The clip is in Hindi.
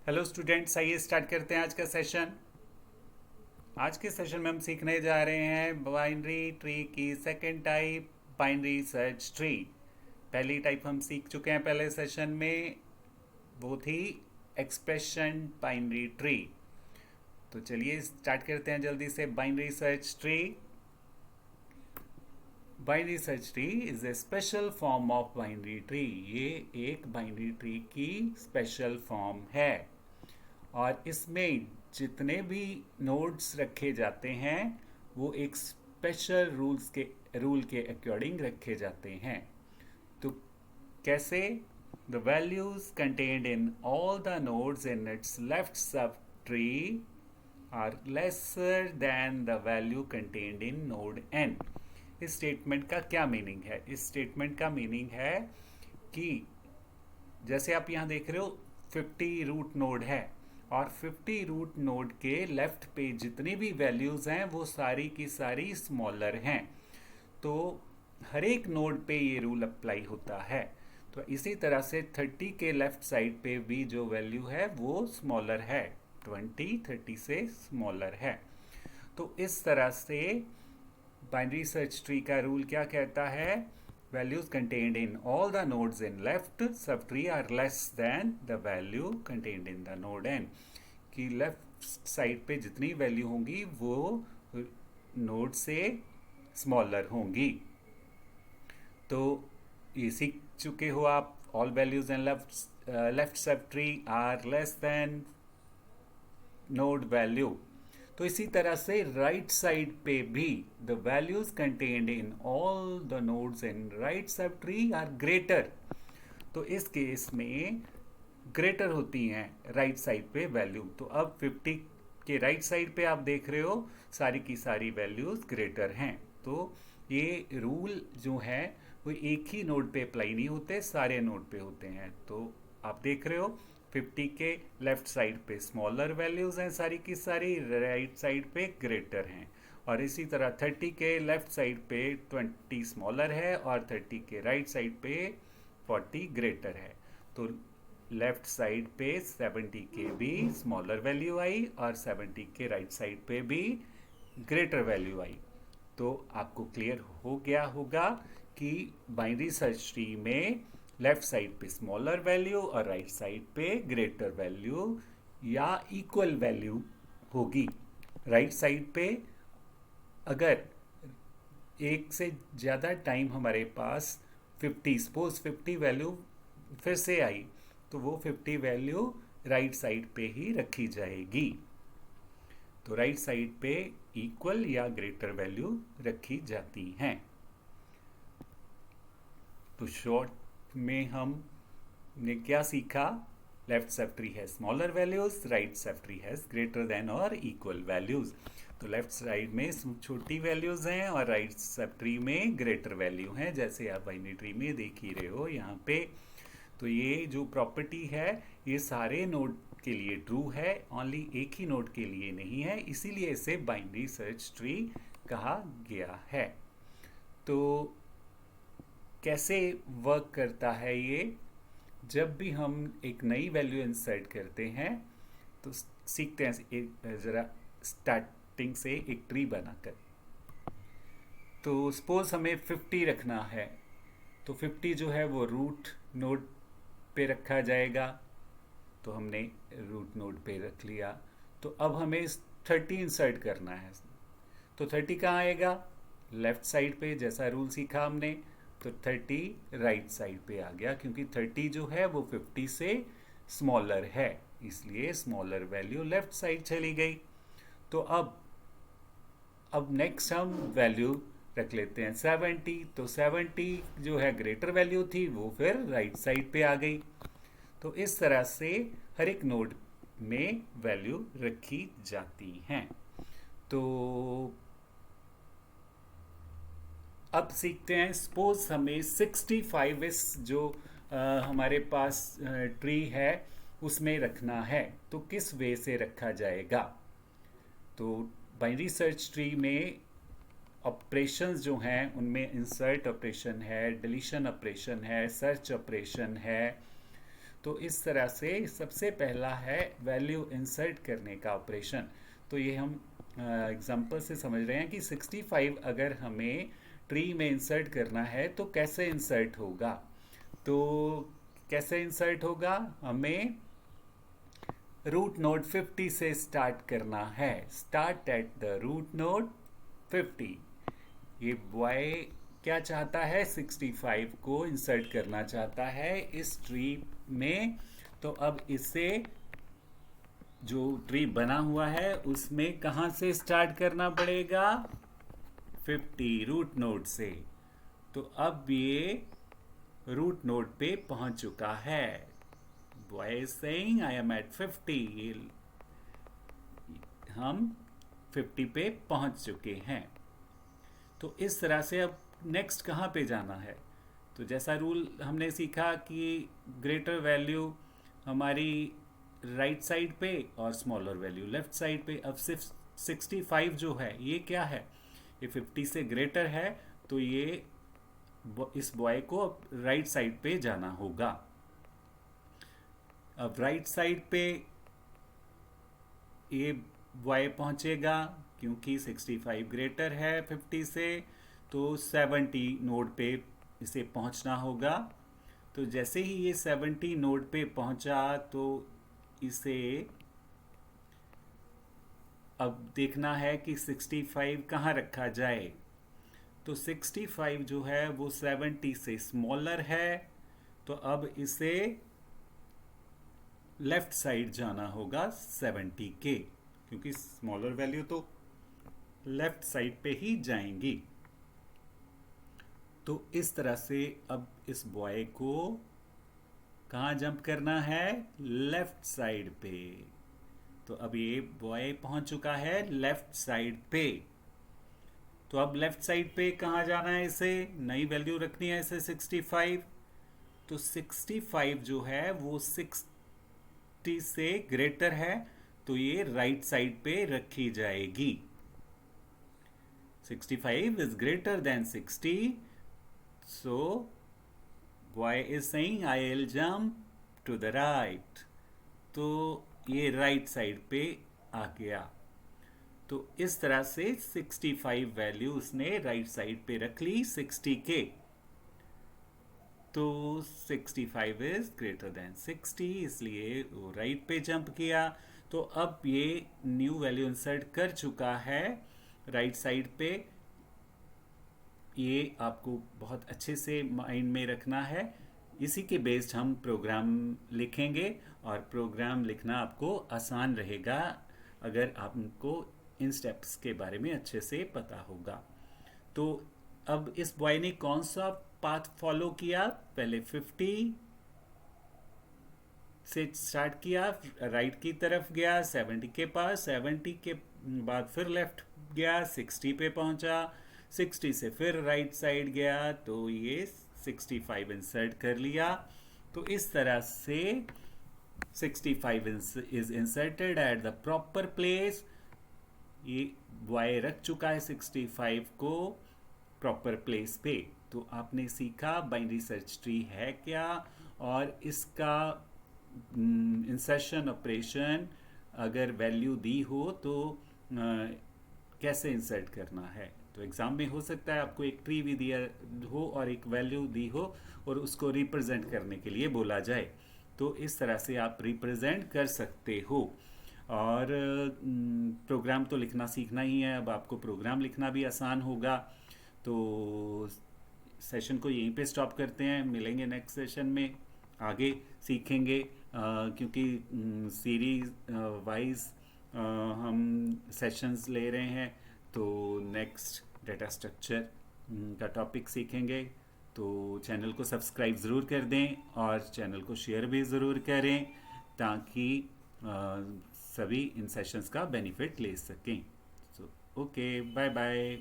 हेलो स्टूडेंट्स, आइए स्टार्ट करते हैं आज का सेशन। आज के सेशन में हम सीखने जा रहे हैं बाइनरी ट्री की second type, binary search tree. पहली टाइप हम सीख चुके हैं पहले सेशन में, वो थी एक्सप्रेशन बाइनरी ट्री। तो चलिए स्टार्ट करते हैं जल्दी से। Binary search tree, binary search tree is a special form of binary tree. ये एक बाइनरी ट्री की स्पेशल फॉर्म है और इसमें जितने भी नोड्स रखे जाते हैं वो एक स्पेशल रूल के अकॉर्डिंग रखे जाते हैं। तो कैसे? The values contained in all the nodes in its left subtree are lesser than the value contained in node N. इस स्टेटमेंट का क्या मीनिंग है? इस स्टेटमेंट का मीनिंग है कि जैसे आप यहाँ देख रहे हो 50 रूट नोड है और 50 रूट नोड के लेफ्ट पे जितनी भी वैल्यूज़ हैं वो सारी की सारी स्मॉलर हैं। तो हर एक नोड पे ये रूल अप्लाई होता है। तो इसी तरह से 30 के लेफ्ट साइड पे भी जो वैल्यू है वो स्मॉलर है, 20 30 से स्मॉलर है। तो इस तरह से बाइनरी सर्च ट्री का रूल क्या कहता है? values contained in all the nodes in left subtree are less than the value contained in the node n। कि लेफ्ट साइड पे जितनी वैल्यू होंगी वो नोड से स्मॉलर होंगी। तो ये सीख चुके हो आप, all values in left subtree are less than node value. तो इसी तरह से राइट साइड पे भी the values contained in all the nodes in right subtree are greater. तो इस केस में ग्रेटर होती हैं राइट साइड पे वैल्यू। तो अब 50 के राइट साइड पे आप देख रहे हो सारी की सारी वैल्यूज ग्रेटर हैं। तो ये रूल जो है वो एक ही नोड पे अप्लाई नहीं होते, सारे नोड पे होते हैं। तो आप देख रहे हो 50 के लेफ्ट साइड पे स्मॉलर वैल्यूज हैं सारी की सारी, राइट साइड पे ग्रेटर हैं। और इसी तरह 30 के लेफ्ट साइड पे 20 स्मॉलर है और 30 के राइट साइड पे 40 ग्रेटर है। तो लेफ्ट साइड पे 70 के भी स्मॉलर वैल्यू आई और 70 के राइट साइड पे भी ग्रेटर वैल्यू आई। तो आपको क्लियर हो गया होगा कि बाइनरी सर्च ट्री में लेफ्ट साइड पे स्मॉलर वैल्यू और राइट साइड पे ग्रेटर वैल्यू या इक्वल वैल्यू होगी। राइट साइड पे अगर एक से ज़्यादा टाइम हमारे पास 50, सपोज 50 वैल्यू फिर से आई तो वो 50 वैल्यू राइट साइड पे ही रखी जाएगी। तो राइट साइड पे इक्वल या ग्रेटर वैल्यू रखी जाती हैं। तो शॉर्ट में हमने क्या सीखा? लेफ्ट सब ट्री है smaller values, right sub tree है ग्रेटर देन और इक्वल वैल्यूज। तो लेफ्ट साइड में छोटी वैल्यूज हैं और राइट सब ट्री में ग्रेटर वैल्यू हैं, जैसे आप बाइनरी ट्री में देख ही रहे हो यहाँ पे। तो ये जो प्रॉपर्टी है ये सारे नोड के लिए ट्रू है, ओनली एक ही नोड के लिए नहीं है, इसीलिए इसे बाइनरी सर्च ट्री कहा गया है। तो कैसे वर्क करता है ये? जब भी हम एक नई वैल्यू इंसर्ट करते हैं तो सीखते हैं एक ज़रा स्टार्टिंग से एक ट्री बनाकर। तो सपोज हमें 50 रखना है, तो 50 जो है वो रूट नोड पे रखा जाएगा। तो हमने रूट नोड पे रख लिया। तो अब हमें 30 इंसर्ट करना है। तो 30 कहाँ आएगा? लेफ्ट साइड पे, जैसा रूल सीखा हमने। तो 30 राइट साइड पे आ गया, क्योंकि 30 जो है वो 50 से स्मॉलर है, इसलिए स्मॉलर वैल्यू लेफ्ट साइड चली गई। तो अब नेक्स्ट हम वैल्यू रख लेते हैं 70। तो 70 जो है ग्रेटर वैल्यू थी वो फिर राइट साइड पे आ गई। तो इस तरह से हर एक नोड में वैल्यू रखी जाती हैं। तो अब सीखते हैं, सपोज हमें 65 इस जो हमारे पास ट्री है उसमें रखना है, तो किस वे से रखा जाएगा? तो बाइनरी सर्च ट्री में ऑपरेशंस जो हैं उनमें इंसर्ट ऑपरेशन है, डिलीशन ऑपरेशन है, सर्च ऑपरेशन है। तो इस तरह से सबसे पहला है वैल्यू इंसर्ट करने का ऑपरेशन। तो ये हम एग्जांपल से समझ रहे हैं कि 65 अगर हमें ट्री में इंसर्ट करना है तो कैसे इंसर्ट होगा। तो कैसे इंसर्ट होगा, हमें रूट नोड 50 से स्टार्ट करना है। Start at the root node 50। ये बॉय क्या चाहता है, 65 को इंसर्ट करना चाहता है इस ट्री में। तो अब इसे जो ट्री बना हुआ है उसमें कहाँ से स्टार्ट करना पड़ेगा, 50 रूट नोड से। तो अब ये रूट नोड पे पहुंच चुका है। Boy is saying I am at 50। हम 50 पे पहुंच चुके हैं। तो इस तरह से अब नेक्स्ट कहाँ पे जाना है। तो जैसा रूल हमने सीखा कि ग्रेटर वैल्यू हमारी राइट साइड पे और स्मॉलर वैल्यू लेफ्ट साइड पे। अब सिर्फ 65 जो है ये क्या है, ये 50 से ग्रेटर है, तो ये इस बॉय को अब राइट साइड पे जाना होगा। अब राइट साइड पे ये बॉय पहुंचेगा क्योंकि 65 ग्रेटर है 50 से, तो 70 नोड पे इसे पहुंचना होगा। तो जैसे ही ये 70 नोड पे पहुंचा तो इसे अब देखना है कि 65 कहाँ रखा जाए। तो 65 जो है वो 70 से स्मॉलर है, तो अब इसे लेफ्ट साइड जाना होगा 70 के, क्योंकि स्मॉलर वैल्यू तो लेफ्ट साइड पे ही जाएंगी। तो इस तरह से अब इस बॉय को कहाँ जंप करना है, लेफ्ट साइड पे। तो अब ये बॉय पहुंच चुका है लेफ्ट साइड पे। तो अब लेफ्ट साइड पे कहाँ जाना है, इसे नई वैल्यू रखनी है इसे 65। तो 65 जो है वो 60 से ग्रेटर है, तो ये राइट साइड पे रखी जाएगी। 65 is greater than 60, so boy is saying I'll jump to the right। तो ये राइट साइड पे आ गया। तो इस तरह से 65 वैल्यू उसने राइट साइड पे रख ली 60 के। तो 65 इज ग्रेटर देन 60, इसलिए वो राइट पे जंप किया। तो अब ये न्यू वैल्यू इंसर्ट कर चुका है राइट साइड पे। ये आपको बहुत अच्छे से माइंड में रखना है। इसी के बेस्ड हम प्रोग्राम लिखेंगे और प्रोग्राम लिखना आपको आसान रहेगा अगर आपको इन स्टेप्स के बारे में अच्छे से पता होगा। तो अब इस बॉय ने कौन सा पाथ फॉलो किया, पहले 50 से स्टार्ट किया, राइट की तरफ गया 70 के पास, 70 के बाद फिर लेफ्ट गया 60 पे पहुंचा, 60 से फिर राइट साइड गया, तो ये 65 इंसर्ट कर लिया। तो इस तरह से 65 is inserted at the proper place। ये y रख चुका है 65 को प्रॉपर प्लेस पे। तो आपने सीखा बाइनरी सर्च ट्री है क्या, और इसका इंसर्शन ऑपरेशन अगर वैल्यू दी हो तो कैसे इंसर्ट करना है। तो एग्जाम में हो सकता है आपको एक ट्री भी दिया हो और एक वैल्यू दी हो और उसको रिप्रेजेंट करने के लिए बोला जाए, तो इस तरह से आप रिप्रेजेंट कर सकते हो। और प्रोग्राम तो लिखना सीखना ही है, अब आपको प्रोग्राम लिखना भी आसान होगा। तो सेशन को यहीं पे स्टॉप करते हैं, मिलेंगे नेक्स्ट सेशन में, आगे सीखेंगे क्योंकि सीरीज वाइज हम सेशंस ले रहे हैं। तो नेक्स्ट डेटा स्ट्रक्चर का टॉपिक सीखेंगे। तो चैनल को सब्सक्राइब ज़रूर कर दें और चैनल को शेयर भी ज़रूर करें ताकि सभी इन सेशंस का बेनिफिट ले सकें। So okay, bye bye.